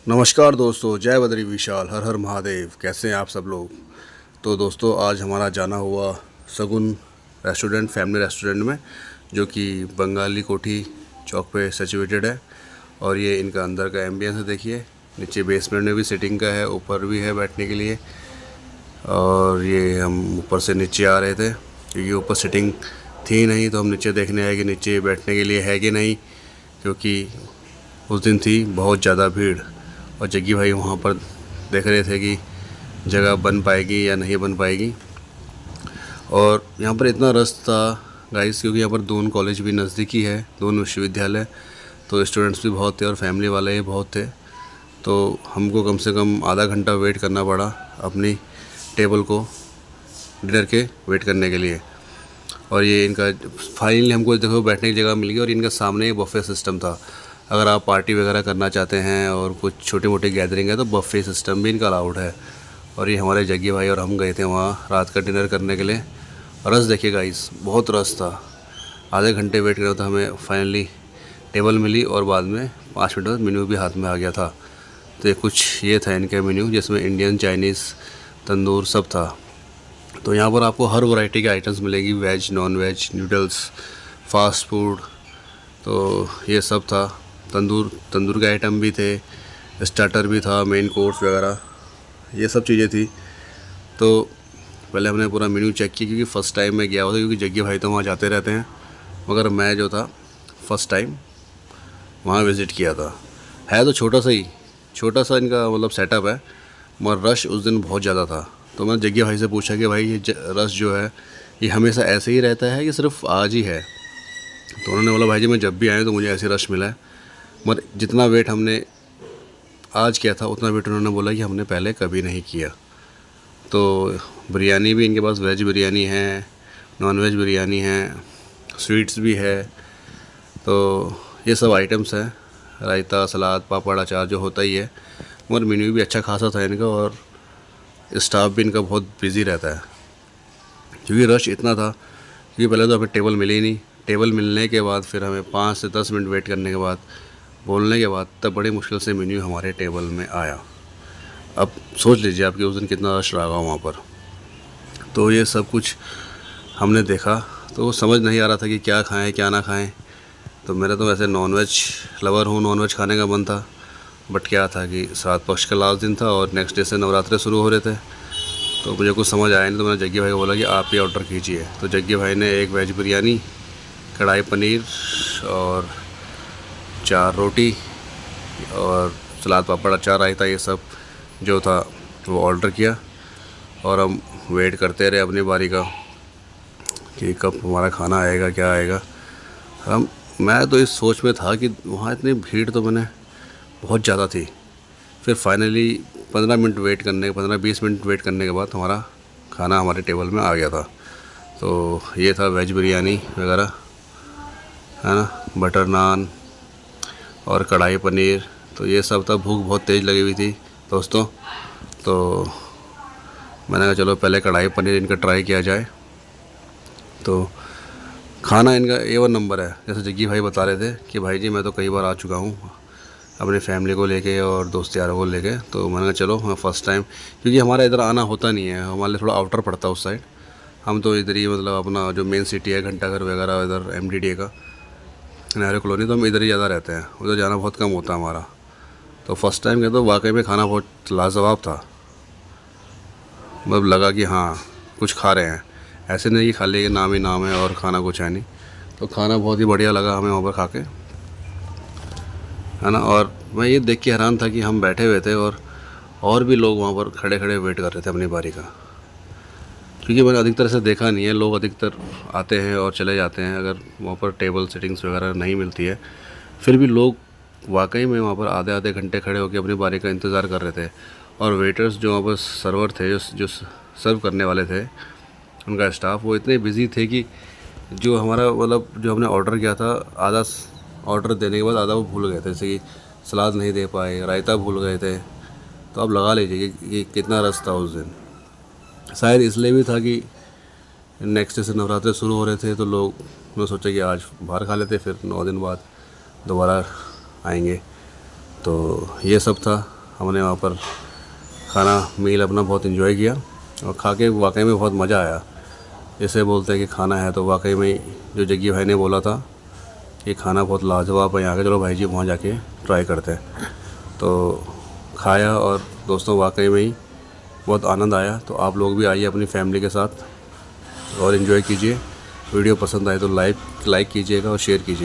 नमस्कार दोस्तों, जय बद्री विशाल, हर हर महादेव। कैसे हैं आप सब लोग। तो दोस्तों, आज हमारा जाना हुआ सगुन रेस्टोरेंट, फैमिली रेस्टोरेंट में, जो कि बंगाली कोठी चौक पे सिचुएटेड है। और ये इनका अंदर का एम्बियंस है। देखिए, नीचे बेसमेंट में भी सिटिंग का है, ऊपर भी है बैठने के लिए। और ये हम ऊपर से नीचे आ रहे थे क्योंकि ऊपर सिटिंग थी नहीं, तो हम नीचे देखने आए कि नीचे बैठने के लिए है कि नहीं, क्योंकि उस दिन थी बहुत ज़्यादा भीड़। और जग्गी भाई वहाँ पर देख रहे थे कि जगह बन पाएगी या नहीं बन पाएगी। और यहाँ पर इतना रश था गाइस, क्योंकि यहाँ पर दोनों कॉलेज भी नज़दीकी है, दोनों विश्वविद्यालय, तो स्टूडेंट्स भी बहुत थे और फैमिली वाले भी बहुत थे। तो हमको कम से कम आधा घंटा वेट करना पड़ा अपनी टेबल को डिनर के वेट करने के लिए। और ये इनका फाइनली हमको देखो बैठने की जगह मिल गई। और इनका सामने बफे सिस्टम था। अगर आप पार्टी वगैरह करना चाहते हैं और कुछ छोटी मोटी गैदरिंग है तो बफे सिस्टम भी इनका अलाउड है। और ये हमारे जग्गी भाई और हम गए थे वहाँ रात का डिनर करने के लिए। रश देखिए गाइस, बहुत रश था। आधे घंटे वेट कर रहे तो हमें फाइनली टेबल मिली और बाद में 5 मिनट बाद मेन्यू भी हाथ में आ गया था। तो ये कुछ ये था इनका मेन्यू, जिसमें इंडियन, चाइनीज़, तंदूर सब था। तो यहाँ पर आपको हर वैरायटी के आइटम्स मिलेगी, veg, non veg, noodles, fast food, तो ये सब था। तंदूर के आइटम भी थे, स्टार्टर भी था, मेन कोर्स वगैरह ये सब चीज़ें थी। तो पहले हमने पूरा मेन्यू चेक किया, क्योंकि फ़र्स्ट टाइम मैं गया हुआ था, क्योंकि जग्गी भाई तो वहाँ जाते रहते हैं, मगर मैं जो था फ़र्स्ट टाइम वहाँ विज़िट किया था। है तो छोटा सा इनका मतलब सेटअप है, मगर रश उस दिन बहुत ज़्यादा था। तो मैंने जग्गी भाई से पूछा कि भाई ये रश जो है ये हमेशा ऐसे ही रहता है कि सिर्फ आज ही है। तो उन्होंने बोला भाई जी, मैं जब भी आया तो मुझे ऐसे रश मिला है, मगर जितना वेट हमने आज किया था उतना वेट उन्होंने बोला कि हमने पहले कभी नहीं किया। तो बिरयानी भी इनके पास वेज बिरयानी है, नॉन वेज बिरयानी है, स्वीट्स भी है। तो ये सब आइटम्स हैं, रायता, सलाद, पापड़, अचार जो होता ही है। मगर मेन्यू भी अच्छा खासा था इनका, और स्टाफ भी इनका बहुत बिज़ी रहता है, क्योंकि रश इतना था। क्योंकि पहले तो हमें टेबल मिली ही नहीं। टेबल मिलने के बाद फिर हमें 5 से 10 मिनट वेट करने के बाद, बोलने के बाद, तब बड़ी मुश्किल से मेन्यू हमारे टेबल में आया। अब सोच लीजिए आपके उस दिन कितना रश रहा वहाँ पर। तो ये सब कुछ हमने देखा, तो समझ नहीं आ रहा था कि क्या खाएं क्या ना खाएं। तो मेरा तो वैसे नॉनवेज लवर हूँ, नॉनवेज खाने का मन था, बट क्या था कि श्राद्ध पक्ष का लास्ट दिन था और नेक्स्ट डे से नवरात्रे शुरू हो रहे थे। तो मुझे कुछ समझ आया नहीं, तो मैंने जग्गी भाई को बोला कि आप ही ऑर्डर कीजिए। तो जग्गी भाई ने एक वेज बिरयानी, कढ़ाई पनीर और 4 रोटी और सलाद, पापड़, अचार, रायता, ये सब जो था वो ऑर्डर किया। और हम वेट करते रहे अपनी बारी का कि कब हमारा खाना आएगा, क्या आएगा। मैं तो इस सोच में था कि वहाँ इतनी भीड़ तो मैंने बहुत ज़्यादा थी। फिर फाइनली 15-20 मिनट वेट करने के बाद हमारा खाना हमारे टेबल में आ गया था। तो ये था वेज बिरयानी वगैरह, है ना, बटर नान और कढ़ाई पनीर। तो ये सब था। भूख बहुत तेज़ लगी हुई थी दोस्तों, तो मैंने कहा चलो पहले कढ़ाई पनीर इनका ट्राई किया जाए। तो खाना इनका A1 नंबर है। जैसे जग्गी भाई बता रहे थे कि भाई जी मैं तो कई बार आ चुका हूँ अपनी फैमिली को लेके और दोस्त यारों को लेके। तो मैंने कहा चलो मैं फ़र्स्ट टाइम, क्योंकि हमारा इधर आना होता नहीं है, हमारे लिए थोड़ा आउटर पड़ता है उस साइड। हम तो इधर ही मतलब अपना जो मेन सिटी है घंटाघर वगैरह, इधर MDDA का नेहरू कॉलोनी, तो हम इधर ही ज़्यादा रहते हैं, उधर जाना बहुत कम होता है हमारा। तो फर्स्ट टाइम गया तो वाकई में खाना बहुत लाजवाब था। मतलब लगा कि हाँ कुछ खा रहे हैं, ऐसे नहीं कि खाली कि नाम ही नाम है और खाना कुछ है नहीं। तो खाना बहुत ही बढ़िया लगा हमें वहाँ पर खा के, है ना। और मैं ये देख के हैरान था कि हम बैठे हुए थे और भी लोग वहाँ पर खड़े खड़े वेट कर रहे थे अपनी बारी का। क्योंकि मैंने अधिकतर से देखा नहीं है, लोग अधिकतर आते हैं और चले जाते हैं अगर वहाँ पर टेबल सिटिंग्स वगैरह नहीं मिलती है। फिर भी लोग वाकई में वहाँ पर आधे आधे घंटे खड़े होकर अपनी बारी का इंतज़ार कर रहे थे। और वेटर्स जो वहाँ पर सर्वर थे, जो सर्व करने वाले थे, उनका स्टाफ, वो इतने बिज़ी थे कि जो हमारा मतलब जो हमने ऑर्डर किया था, आधा ऑर्डर देने के बाद आधा वो भूल गए थे। जैसे कि सलाद नहीं दे पाए, रायता भूल गए थे। तो आप लगा लीजिए कि कितना रश था उस दिन। शायद इसलिए भी था कि नेक्स्ट डे से नवरात्रे शुरू हो रहे थे, तो लोग ने सोचा कि आज बाहर खा लेते, फिर 9 दिन बाद दोबारा आएंगे। तो ये सब था। हमने वहाँ पर खाना मील अपना बहुत एंजॉय किया और खा के वाकई में बहुत मज़ा आया। जैसे बोलते हैं कि खाना है तो वाकई में जो जग्गी भाई ने बोला था कि खाना बहुत लाजवाब है यहाँ के, चलो भाई जी वहाँ जाके ट्राई करते हैं। तो खाया और दोस्तों वाकई में ही बहुत आनंद आया। तो आप लोग भी आइए अपनी फैमिली के साथ और एंजॉय कीजिए। वीडियो पसंद आए तो लाइक कीजिएगा और शेयर कीजिए।